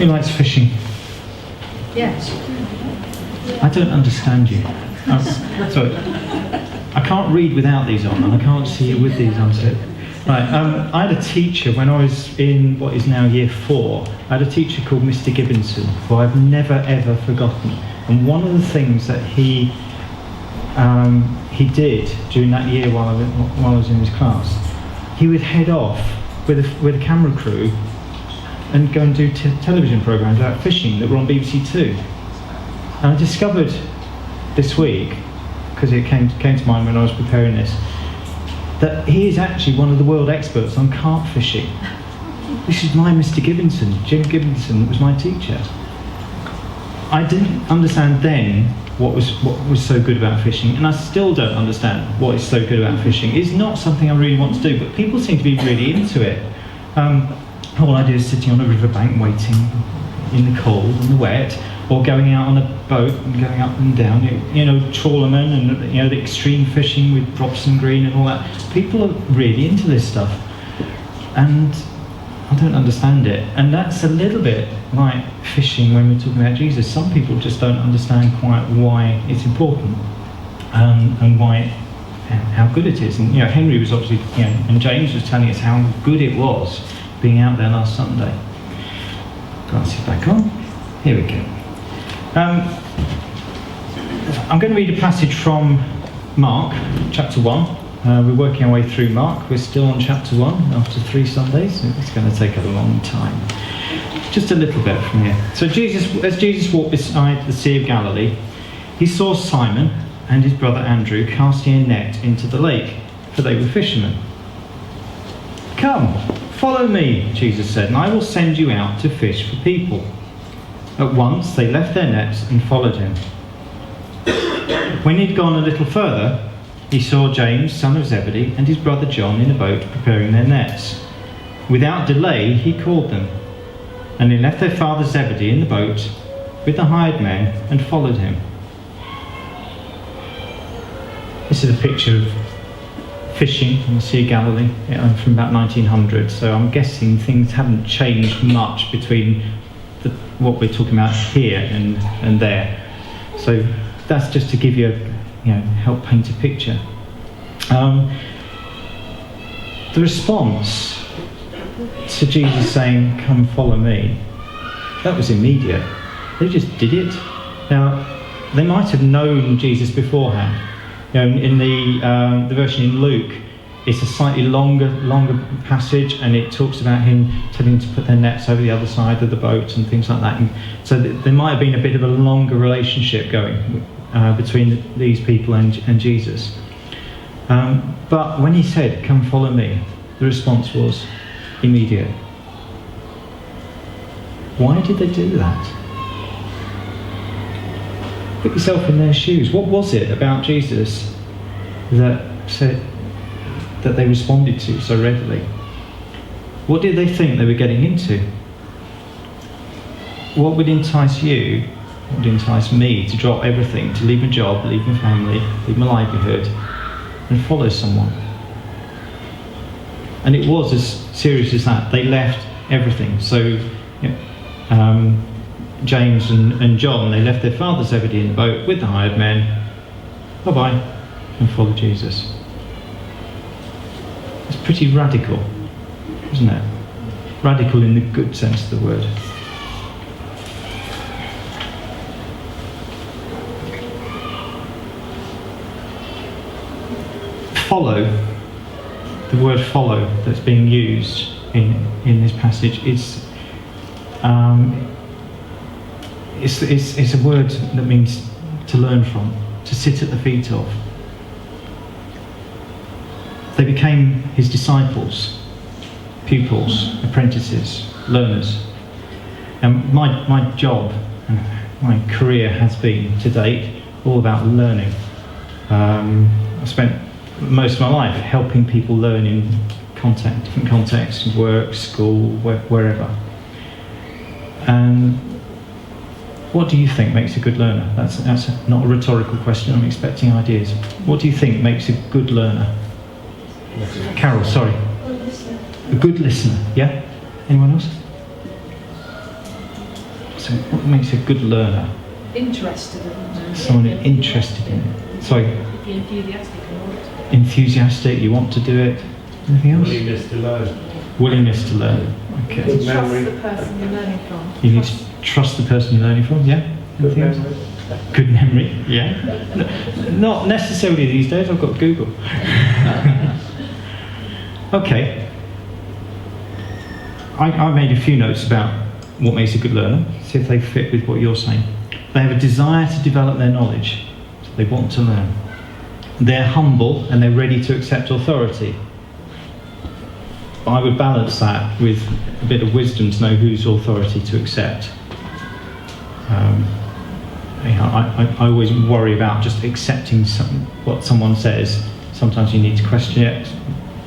Who likes fishing? Yes. I don't understand you. Sorry. I can't read without these on, and I can't see you with these on. So. Right, I had a teacher when I was in what is now year 4. I had a teacher called Mr. Gibbonson, who I've never ever forgotten. And one of the things that he did during that year while I was in his class, he would head off with a camera crew and go and do television programmes about fishing that were on BBC Two. And I discovered this week, because it came to mind when I was preparing this, that he is actually one of the world experts on carp fishing. This is my Mr. Gibbonson. Jim Gibbonson was my teacher. I didn't understand then what was so good about fishing, and I still don't understand what is so good about fishing. It's not something I really want to do, but people seem to be really into it. All I do is sitting on a riverbank waiting in the cold and the wet, or going out on a boat and going up and down, trawlermen and the extreme fishing with Robson Green and all that. People are really into this stuff, and I don't understand it. And that's a little bit like fishing when we're talking about Jesus. Some people just don't understand quite why it's important, and how good it is. And Henry was obviously, and James was telling us how good it was being out there last Sunday. Glasses back on. Here we go. I'm going to read a passage from Mark, chapter 1. We're working our way through Mark. We're still on chapter 1 after 3 Sundays. It's going to take a long time. Just a little bit from here. So as Jesus walked beside the Sea of Galilee, he saw Simon and his brother Andrew casting a net into the lake, for they were fishermen. "Come, follow me," Jesus said, "and I will send you out to fish for people." At once they left their nets and followed him. When he'd gone a little further, he saw James, son of Zebedee, and his brother John in a boat preparing their nets. Without delay he called them, and they left their father Zebedee in the boat with the hired men and followed him. This is a picture of fishing on the Sea of Galilee from about 1900, so I'm guessing things haven't changed much between what we're talking about here and there. So that's just to give you help paint a picture. The response to Jesus saying, "Come follow me," that was immediate. They just did it. Now, they might have known Jesus beforehand. In the version in Luke, it's a slightly longer passage, and it talks about him telling them to put their nets over the other side of the boat and things like that. And so there might have been a bit of a longer relationship going between these people and Jesus. But when he said, "Come follow me," the response was immediate. Why did they do that? Put yourself in their shoes. What was it about Jesus that they responded to so readily? What did they think they were getting into? What would entice you, what would entice me to drop everything, to leave my job, leave my family, leave my livelihood, and follow someone? And it was as serious as that. They left everything. So James and John, they left their father Zebedee in the boat with the hired men. Bye-bye, and followed Jesus. It's pretty radical, isn't it? Radical in the good sense of the word. Follow, the word follow that's being used in this passage is it's a word that means to learn from, to sit at the feet of. They became his disciples, pupils, apprentices, learners. And my job and my career has been, to date, all about learning. I've spent most of my life helping people learn in different contexts, work, school, wherever. And what do you think makes a good learner? That's not a rhetorical question, I'm expecting ideas. What do you think makes a good learner? Carol, sorry. A good listener, yeah? Anyone else? So what makes a good learner? Interested in it. Someone interested in it. Sorry, If you're enthusiastic about it. enthusiastic, you want to do it. Anything else? Willingness to learn. Willingness to learn. Okay. You Good trust memory. the person you're learning from. You need to trust the person you're learning from, yeah? Good Anything else? memory. Good memory, yeah. Not necessarily these days, I've got Google. Okay. I made a few notes about what makes a good learner, see if they fit with what you're saying. They have a desire to develop their knowledge, so they want to learn. They're humble and they're ready to accept authority. I would balance that with a bit of wisdom to know whose authority to accept. I always worry about just accepting what someone says. Sometimes you need to question it,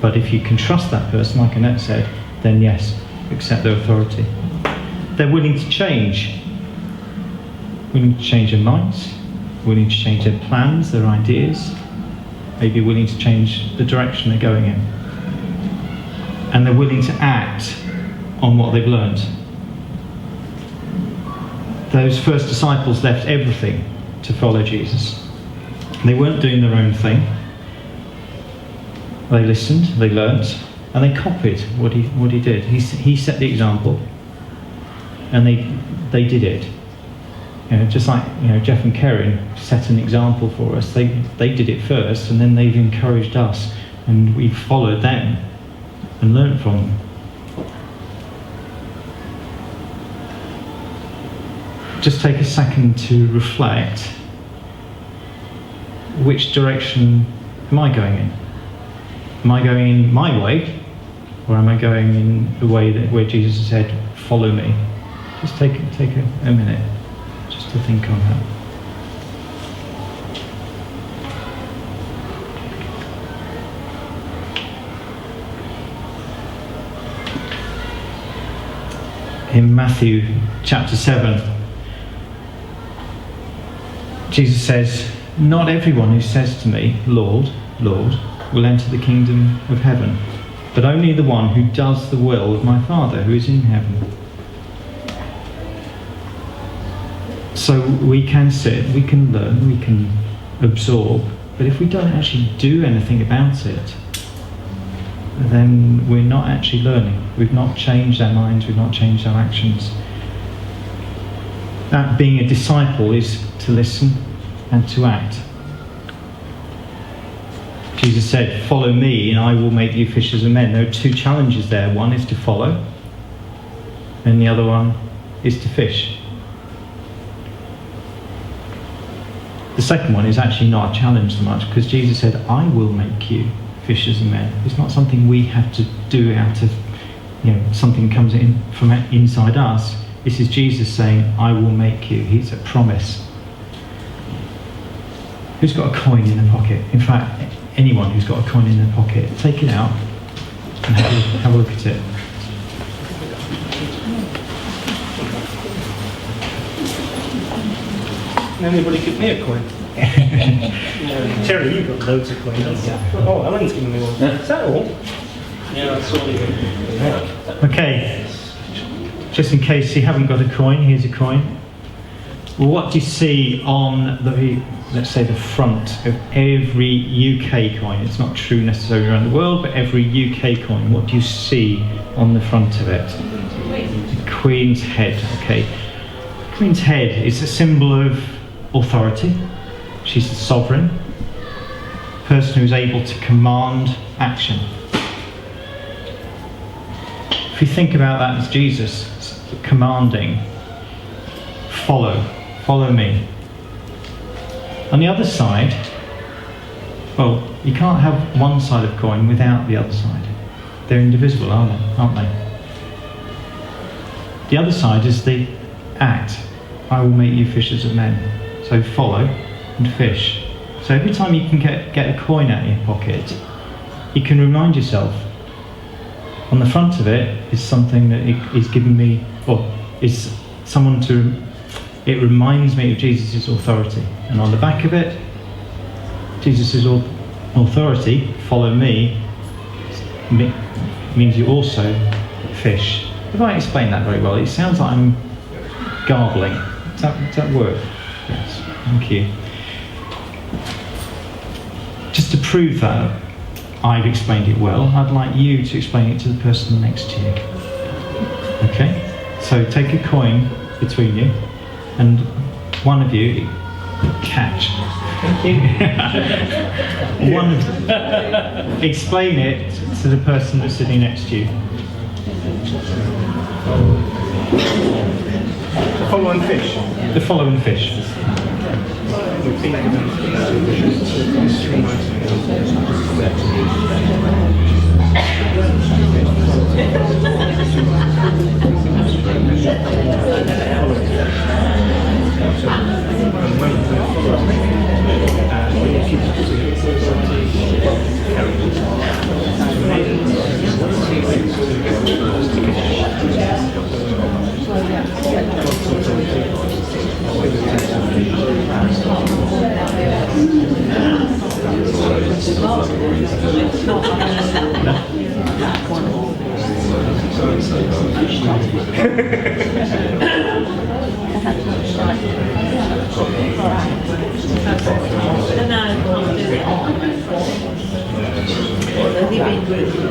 but if you can trust that person, like Annette said, then yes, accept their authority. They're willing to change. Willing to change their minds, willing to change their plans, their ideas, maybe willing to change the direction they're going in. And they're willing to act on what they've learned. Those first disciples left everything to follow Jesus. They weren't doing their own thing. They listened, they learnt, and they copied what he did. He set the example, and they did it. Just like Jeff and Karen set an example for us. They did it first, and then they've encouraged us, and we've followed them and learnt from them. Just take a second to reflect. Which direction am I going in? Am I going in my way, or am I going in the way where Jesus said, "Follow me"? Just take a minute just to think on that. In Matthew chapter 7, Jesus says, "Not everyone who says to me, 'Lord, Lord,' will enter the kingdom of heaven, but only the one who does the will of my Father who is in heaven." So we can sit, we can learn, we can absorb, but if we don't actually do anything about it, then we're not actually learning. We've not changed our minds, we've not changed our actions. That being a disciple is to listen and to act. Jesus said, "Follow me and I will make you fishers of men." There are two challenges there. One is to follow, and the other one is to fish. The second one is actually not a challenge so much, because Jesus said, "I will make you fishers of men." It's not something we have to do out of, something comes in from inside us. This is Jesus saying, "I will make you." It's a promise. Who's got a coin in their pocket? In fact, anyone who's got a coin in their pocket, take it out and have a look at it. Anybody give me a coin? Terry, you've got loads of coins. Oh, Alan's given me one. Is that all? Yeah, that's all you got. Okay, just in case you haven't got a coin, here's a coin. Well, what do you see on let's say the front of every UK coin? It's not true necessarily around the world, but every UK coin, what do you see on the front of it? The Queen's head, okay. Queen's head is a symbol of authority. She's the sovereign, person who's able to command action. If you think about that as Jesus commanding, follow me. On the other side, well, you can't have one side of coin without the other side. They're indivisible, aren't they? The other side is the act. "I will make you fishers of men." So follow and fish. So every time you can get a coin out of your pocket, you can remind yourself, on the front of it is something that is giving me, or is someone to, it reminds me of Jesus' authority. And on the back of it, Jesus' authority, "Follow me," means you also fish. If I explain that very well, it sounds like I'm garbling. Does that work? Yes. Thank you. Just to prove that I've explained it well, I'd like you to explain it to the person next to you. Okay? So take a coin between you, and one of you catch. One of them. Explain it to the person that's sitting next to you. The following fish. The following fish.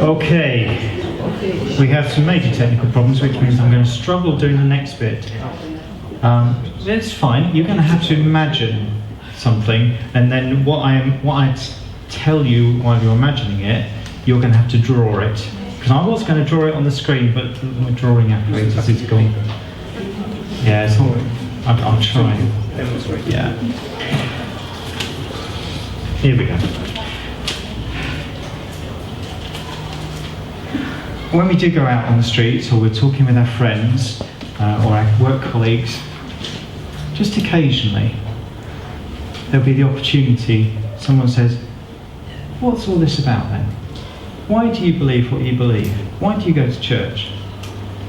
Okay, we have some major technical problems, which means I'm going to struggle doing the next bit. It's fine. You're going to have to imagine something, and then what I tell you while you're imagining it, you're going to have to draw it. Because I was going to draw it on the screen, but my drawing apparatus is gone. Yeah, it's all. I'll try. Yeah. Here we go. When we do go out on the streets, or we're talking with our friends or our work colleagues, just occasionally there'll be the opportunity. Someone says, "What's all this about then? Why do you believe what you believe? Why do you go to church?"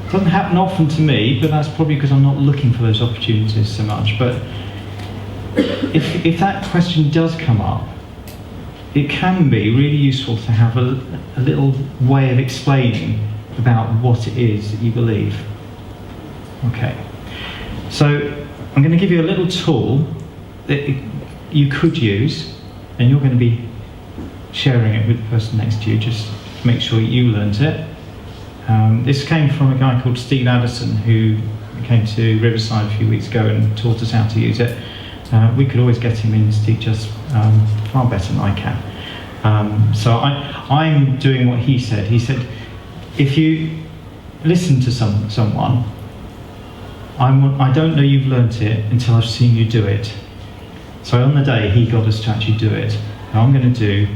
It doesn't happen often to me, but that's probably because I'm not looking for those opportunities so much. But if that question does come up, it can be really useful to have a little way of explaining about what it is that you believe. Okay, so I'm going to give you a little tool that you could use, and you're going to be sharing it with the person next to you. Just make sure you learnt it. This came from a guy called Steve Addison, who came to Riverside a few weeks ago and taught us how to use it. We could always get him in to teach us far better than I can. So I'm doing what he said. He said, if you listen to someone, I don't know you've learnt it until I've seen you do it. So on the day he got us to actually do it, now I'm going to do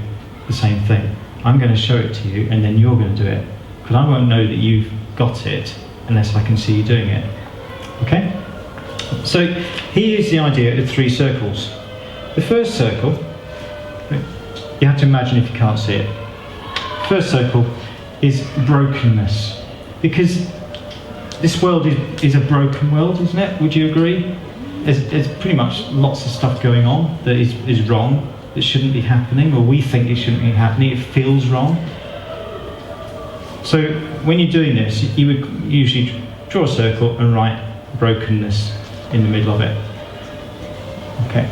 the same thing. I'm going to show it to you, and then you're going to do it. Because I won't know that you've got it unless I can see you doing it. Okay? So he used the idea of 3 circles. The first circle, you have to imagine if you can't see it. First circle is brokenness. Because this world is a broken world, isn't it? Would you agree? There's pretty much lots of stuff going on that is wrong, that shouldn't be happening, or we think it shouldn't be happening. It feels wrong. So when you're doing this, you would usually draw a circle and write brokenness in the middle of it. Okay.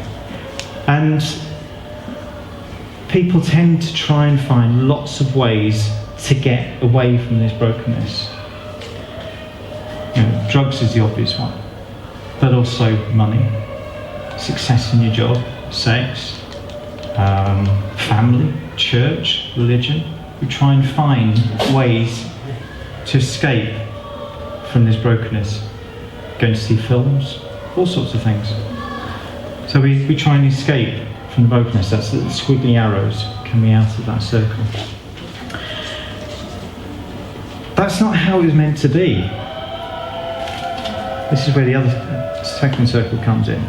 And people tend to try and find lots of ways to get away from this brokenness. Drugs is the obvious one, but also money, success in your job, sex, family, church, religion. We try and find ways to escape from this brokenness. Going to see films, all sorts of things. So we try and escape from the brokenness. That's the squiggly arrows coming out of that circle. That's not how it was meant to be. This is where the other second circle comes in,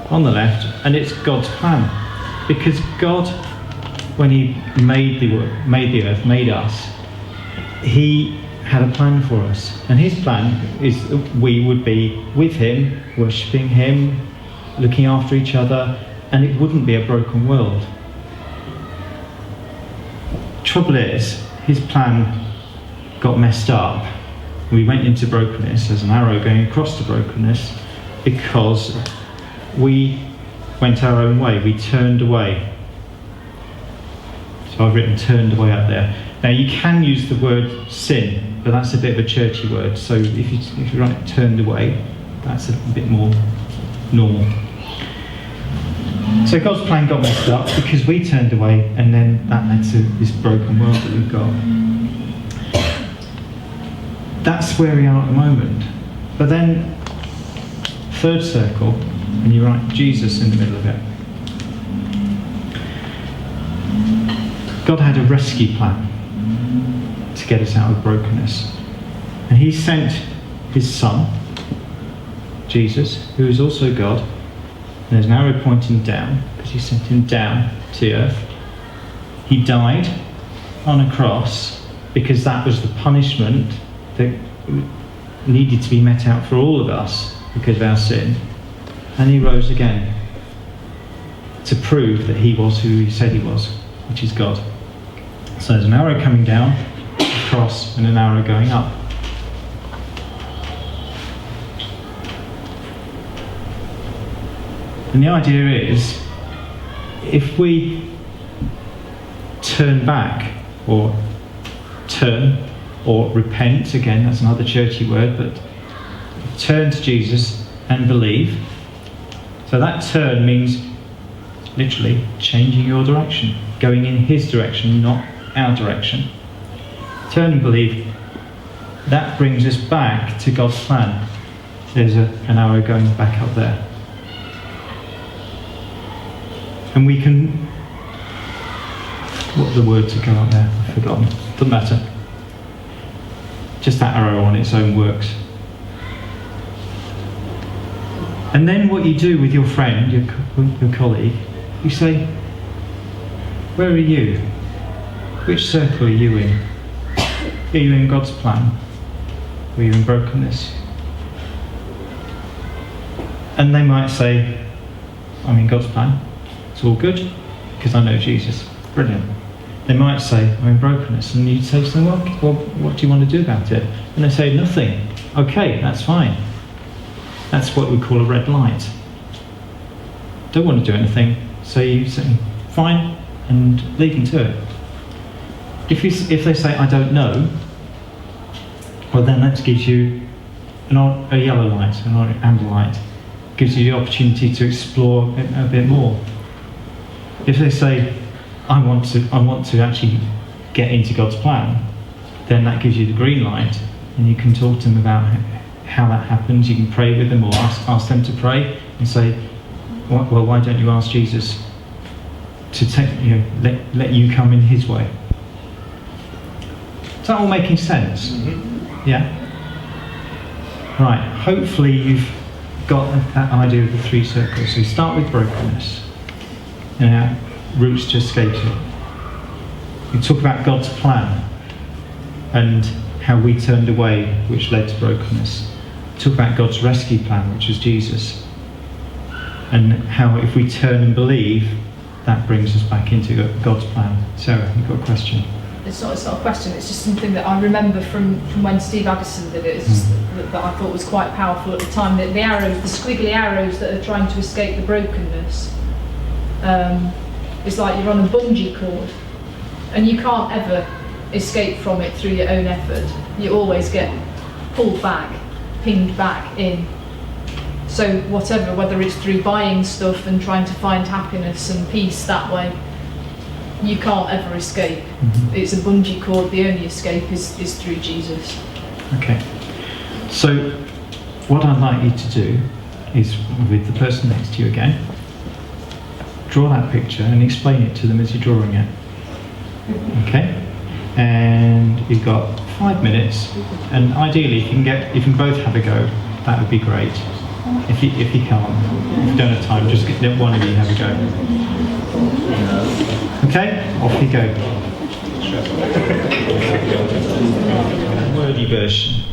on the left, and it's God's plan. Because God, when He made the earth, made us, He had a plan for us. And His plan is that we would be with Him, worshipping Him, looking after each other, and it wouldn't be a broken world. Trouble is, His plan got messed up. We went into brokenness. There's an arrow going across the brokenness, because we went our own way. We turned away. So I've written turned away up there. Now you can use the word sin, but that's a bit of a churchy word. So if you write turned away, that's a bit more normal. So God's plan got messed up because we turned away, and then that led to this broken world that we've got. That's where we are at the moment. But then, third circle, and you write Jesus in the middle of it. God had a rescue plan to get us out of brokenness. And he sent his son, Jesus, who is also God. And there's an arrow pointing down, because he sent him down to the earth. He died on a cross, because that was the punishment that needed to be met out for all of us because of our sin. And he rose again to prove that he was who he said he was, which is God. So there's an arrow coming down, a cross, and an arrow going up. And the idea is, if we turn back, or turn, or repent, again, that's another churchy word, but turn to Jesus and believe. So that turn means literally changing your direction, going in his direction, not our direction. Turn and believe. That brings us back to God's plan. There's an arrow going back up there. And we can... What are the words that go up there? I've forgotten. Doesn't matter. Just that arrow on its own works. And then what you do with your friend, your colleague, you say, where are you? Which circle are you in? Are you in God's plan? Are you in brokenness? And they might say, I'm in God's plan. It's all good, because I know Jesus. Brilliant. They might say, I'm in brokenness. And you say to them, well, what do you want to do about it? And they say, nothing. Okay, that's fine. That's what we call a red light. Don't want to do anything. So you say, fine, and leave them to it. If they say, I don't know, well then that gives you a yellow light, an amber light. Gives you the opportunity to explore it a bit more. If they say, I want to actually get into God's plan, then that gives you the green light, and you can talk to them about how that happens. You can pray with them, or ask them to pray and say, well, why don't you ask Jesus to let you come in his way? Is that all making sense? Mm-hmm. Yeah? Right, hopefully you've got that idea of the three circles. So you start with brokenness, routes to escape it. You talk about God's plan and how we turned away, which led to brokenness. Talk about God's rescue plan, which is Jesus, and how if we turn and believe, that brings us back into God's plan. Sarah, you've got a question? It's not a question, it's just something that I remember from when Steve Addison did it. It's just that I thought was quite powerful at the time. That the arrows, the squiggly arrows that are trying to escape the brokenness, it's like you're on a bungee cord, and you can't ever escape from it through your own effort. You always get pulled back, pinged back in. So whatever, whether it's through buying stuff and trying to find happiness and peace that way, you can't ever escape. Mm-hmm. It's a bungee cord. The only escape is through Jesus. Okay. So what I'd like you to do is, with the person next to you again, draw that picture and explain it to them as you're drawing it. Okay? And you've got 5 minutes, and ideally if you can both have a go, that would be great. If you can't, if you don't have time, just let one of you have a go. Okay? Off you go. Wordy version.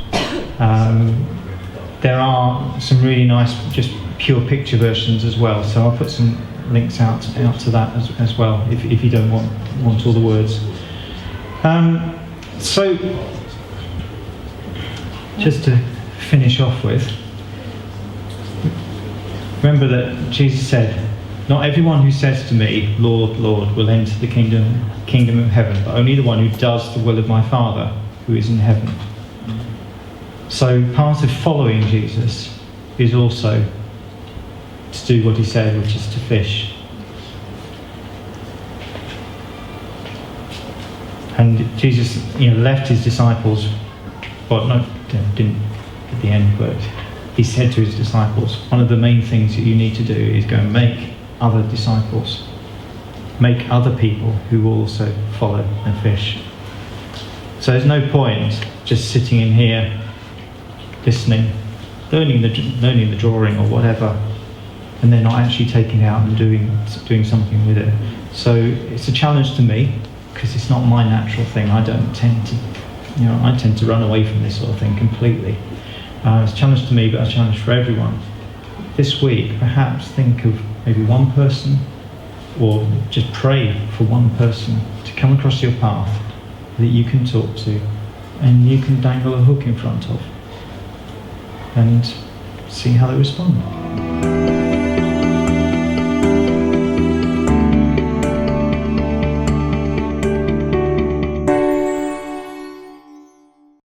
There are some really nice, just pure picture versions as well, so I'll put some links out to that as well, if you don't want all the words. So, just to finish off with, Remember that Jesus said, "Not everyone who says to me, 'Lord, Lord,' will enter the kingdom of heaven, but only the one who does the will of my Father who is in heaven." So part of following Jesus is also to do what he said, which is to fish. And Jesus, left his disciples. Well, no, didn't at the end, but he said to his disciples, one of the main things that you need to do is go and make other disciples. Make other people who will also follow and fish. So there's no point just sitting in here, listening, learning the drawing or whatever, and then not actually taking it out and doing something with it. So it's a challenge to me, because it's not my natural thing. I don't tend to run away from this sort of thing completely. It's a challenge to me, but a challenge for everyone. This week, perhaps think of maybe one person, or just pray for one person to come across your path that you can talk to, and you can dangle a hook in front of, and see how they respond.